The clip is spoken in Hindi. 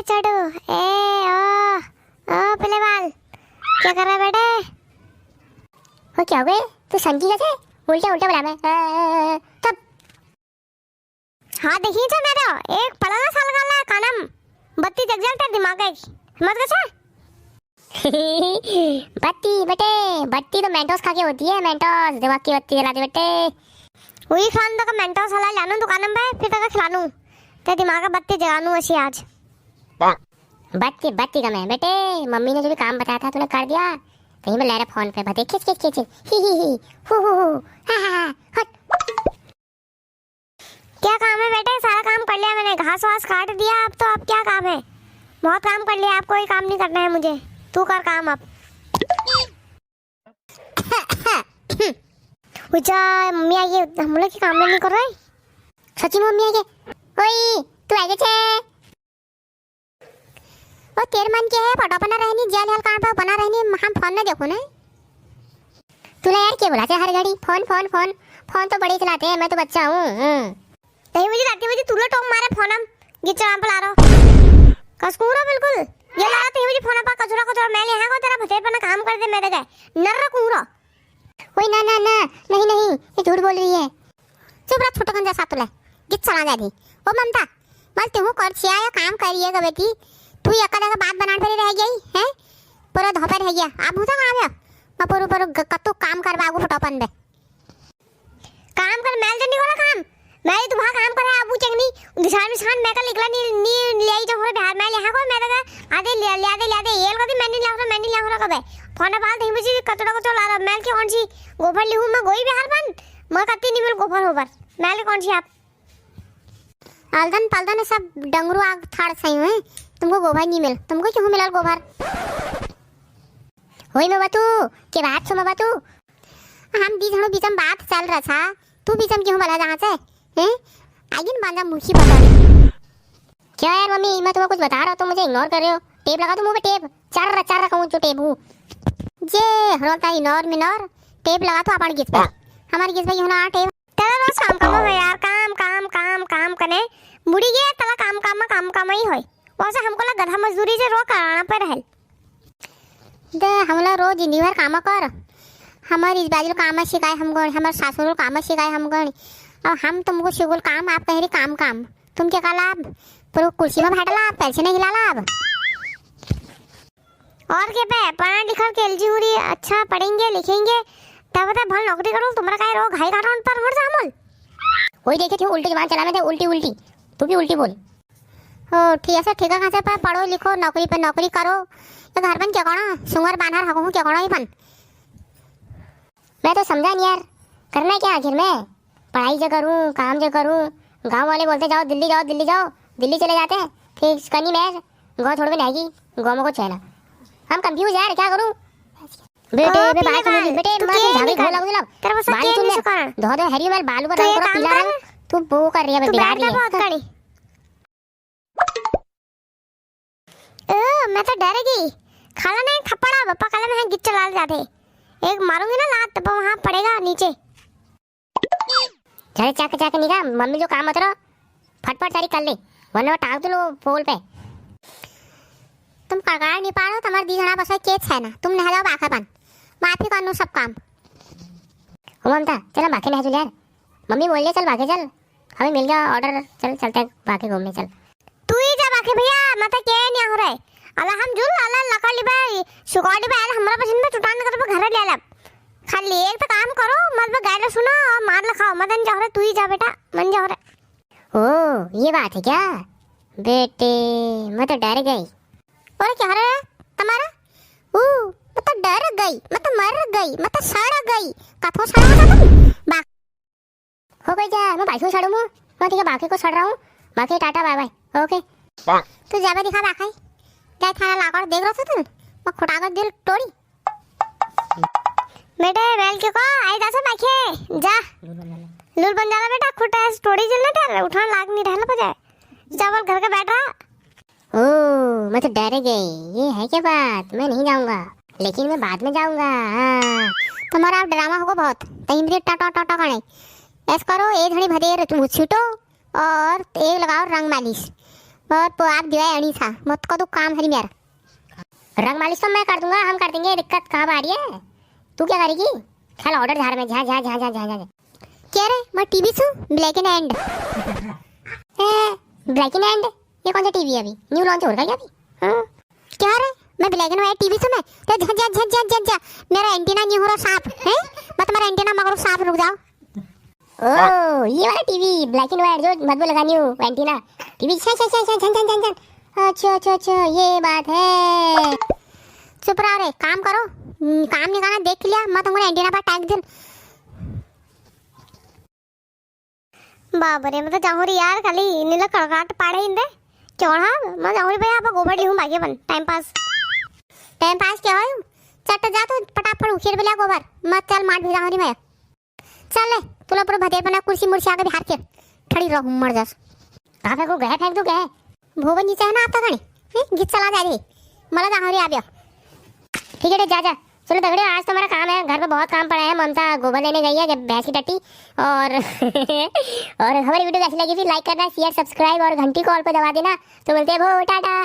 चढ़ो। ए ओ पहले बाल क्या कर रहा है बेटे? वो क्या हुए? तू समझी कैसे? उल्टे उल्टे बोला मैं तब। हाँ देखिए तो मेरा एक पलाना साल का ला कानम बत्ती जग जाता दिमाग है मत कैसे? बत्ती बेटे, बत्ती तो मेंटोस खा के होती है, मेंटोस दिमाग की बत्ती जला दे बेटे। वही खान का मेंटोस हला लानू दुकान में फिर तक खिलानू ते दिमाग का बत्ती जगानू ऐसी आज। बत्ती बत्ती का मैं बेटे, मम्मी ने जो भी काम बताया था तूने कर दिया? कहीं मैं ले रहा फोन पे बते खिच खिच खिच ही हु हा हा हट। क्या काम है बेटे? सारा काम कर लिया मैंने, घास वास काट दिया। अब क्या काम है? बहुत काम कर लिया, आपको कोई काम नहीं करना है मुझे। तू कर काम अब। मम्मी आई है, हम लोग की काम नहीं कर रहे। सच्ची मम्मी आई है? ओए तू आई छे? ओ तेरे मन के है फोटो बना रहनी जेल हेल कांड पे बना रहनी हम फोन ना देखो ना। तूने यार क्या बुलाते हर घड़ी फोन फोन फोन फोन तो बड़े चलाते हैं, मैं तो बच्चा हूँ। नहीं मुझे राती मुझे तूला टोक मारे फोन हम गिच राम पे ला रहा कसकूरा बिल्कुल ये ला रहा मुझे फोन पर कचरा कचरा मैं यहाँ को तेरा भतेर पर काम कर दे मेरे गए नर्रा कूरा। ओए ना ना ना नहीं नहीं ये झूठ बोल रही है। चुप रह छोटा कंजा साथ ले गिच चला जा दी। ओ ममता मल तू कर छिया या काम करिए ग बेटी, तू यका का बात बनाने पर रह गई है पूरा धोपर रह गया। अब होता काम है मैं पूरा पूरा कत्तो काम करवागो फटोपन दे काम कर मैल जनी वाला काम मैं तुम्हारा काम करे अबू चंगनी निशान निशान मैं का निकला नी ले आई जो हो बिहार मैं यहां को मैं का आधे ले दे एल कदी मैं नहीं ला रहा कबे फोन बाल नहीं मुझे कचड़ा को ला रहा मैल की कौन सी गोबर लिहूं मैं गोई बिहार बन मैं कत्ती नहीं मिल गोबर होबर मैल कौन सी आप आलदन पालदन सब डंगरू आग थाड़ सही हुए, तुमको गोबर नहीं मिल, तुमको क्यों मिला गोबर? होई में बातू के बात सुनो बातू, हम बीचम बीचम बात चल रहा था, तू बीचम क्यों बोला जहाँ से हैं? आगिन बांधा मुखी बता रही क्या यार मम्मी, मैं तुम्हें कुछ बता रहा हूँ तो मुझे इग्नोर कर रहे हो। टेप लगा दो मुंह पे टेप, चार रखा हूँ जो टेप हूँ जे होता इग्नोर मिनोर टेप लगा तो अपन गिस पे हमारी गिस पे होना टेप तेरा रोज काम करो यार काम काम काम काम कने मुड़ी गया तला काम ही होय वैसे हमको ला गधा मजदूरी से रो कराना पे रहल दे हमला रोज जिंदगी भर काम कर, हमारी इस बाजू काम सिखाए हमको, हमारे सासुर काम सिखाए हमको, और हम तुमको सिखोल काम आप कह रही काम तुम क्या काला पर कुर्सी में बैठा ला पैसे नहीं हिला ला। अब और क्या पे पढ़ा लिखा के एलजी हुरी अच्छा पढ़ेंगे लिखेंगे तब बता भल नौकरी करो तुम्हारा काय रो घाई काटन पर हट जा हमल वही देखे थे उल्टी जबान चलाने थे उल्टी तू भी उल्टी बोल। ओ ठीक है कहाँ से पढ़ो लिखो नौकरी पे नौकरी करो ये घर बन क्या करो सुंगर बानर हकू क्या करो ही बन। मैं तो समझा नहीं यार करना क्या आखिर में, पढ़ाई जो करूँ काम जो करूँ, गांव वाले बोलते जाओ दिल्ली चले जाते हैं फिर कनी मैं गाँव छोड़ के नहीं गाँव में कुछ है ना, हम कंफ्यूज यार क्या करूँ। बेटे बे बात सुन बेटे मैं झाड़ी खोला गुजला तेरे पास बाल तूने धो दो हरी मैं बालू का रंग पूरा पीला रंग तू वो कर रही है बिगाड़ रही है। मैं तो डर गई खाला ने थप्पड़ा पापा काला में गिच चला जाते एक मारूंगी ना लात तो वहां पड़ेगा नीचे। चल चाक निका मम्मी जो काम उतरो फटफट तारी कर ले वरना टांग दो पोल पे। तुम कगाड़ नहीं पाड़ो तुम्हारे दी जना बस केस है ना, तुम नह जाओ बाखापन माफी कर सब काम। हो ममता चल बाकी नह यार, मम्मी बोल रही चल बाकी चल हमें मिल गया ऑर्डर, चल चलते हैं बाकी घूमने चल। तू ही जा बाकी भैया मत के नहीं हो रहा है अल्लाह हम जुल अल्लाह लकड़ी बे सुगाड़ी बे हमरा पसंद में चुटान कर पे घर ले लब खाली एक तो काम करो मत बे गाइड सुनो और मार लखाओ मदन जा रहा तू ही जा बेटा मन जा रहा। ओ ये बात है क्या बेटे, मैं तो डर गई। और क्या रहा है तुम्हारा? मैं तो डर गई, मैं तो मर गई, मैं तो सड़ गई कथो सड़ा था तुम बा हो गई जा मैं बाकी को सड़ू मैं ठीक है बाकी को सड़ रहा हूँ, बाकी टाटा बाय बाय ओके। तू जाबे दिखा बाकी क्या थाना लाकर देख रहा था तुम मैं खुटाकर दिल तोड़ी बेटे बेल के को आई दासा बाकी जा लूल बन जाला बेटा खुटा स्टोरी चलने थे उठान लाग नहीं रहना बजाए चावल घर के बैठ रहा। ओ मैं तो डर गई, ये है क्या बात, मैं नहीं जाऊंगा लेकिन मैं बाद में जाऊंगा। तुम्हारा अब ड्रामा होगा बहुत तहिंद्री टाटा टाटा कने ऐस करो एक घड़ी भदेर तुम छीटो और तेल लगाओ रंग मालिश और आप जो है अड़ी था मत को तो काम है मेरा। रंग मालिश तो मैं कर दूंगा, हम कर देंगे, दिक्कत कहाँ आ रही है? तू क्या करेगी? चल ऑर्डर झाड़ में, जा क्या रे? मैं टीवी सू black and and black and and ये कौन सा टीवी है? अभी न्यू लॉन्च हो रहा है क्या अभी? हाँ क्या रे? मैं ब्लैक एंड व्हाइट टीवी सू मैं तो जा मेरा एंटीना नहीं हो रहा साफ है। मैं तुम्हारा एंटीना मगर साफ, रुक जाओ। ओ ये वाला टीवी ब्लैक एंड व्हाइट जो मत लगा न्यू एंटीना टीवी। अच्छा ये बात है। चुप रहो रे, काम करो, काम निकालना देख लिया, मैं तुमको एंटीना पर टैग दूं। बाबरे मैं तो जाऊँ रे यार, खाली नीला कड़काट पाड़े इंदे चौड़ा। मैं जाऊँ रे भैया, आप गोबर लिहूँ बाकी बन टाइम पास क्या हो? चट जा तो फटाफट उखेड़ बेला गोबर मत, चल मार भी जाऊँ रे भैया। चल ले तुला पूरा भतेर बना, कुर्सी मुर्सी आके बिहार के खड़ी रहूँ मर जास। कहाँ फेंकू गए? फेंक दू गए भोवन नीचे है ना आप तक गीत चला जा रही मला जाऊँ रे आप। ठीक है जा चलो दगड़े, आज तो हमारा काम है, घर पे बहुत काम पड़ा है। ममता गोबर लेने गई है भैंस की टट्टी। और और हमारी वीडियो कैसी लगी थी लाइक करना, शेयर सब्सक्राइब और घंटी कॉल पे दबा देना। तो मिलते हैं, टाटा।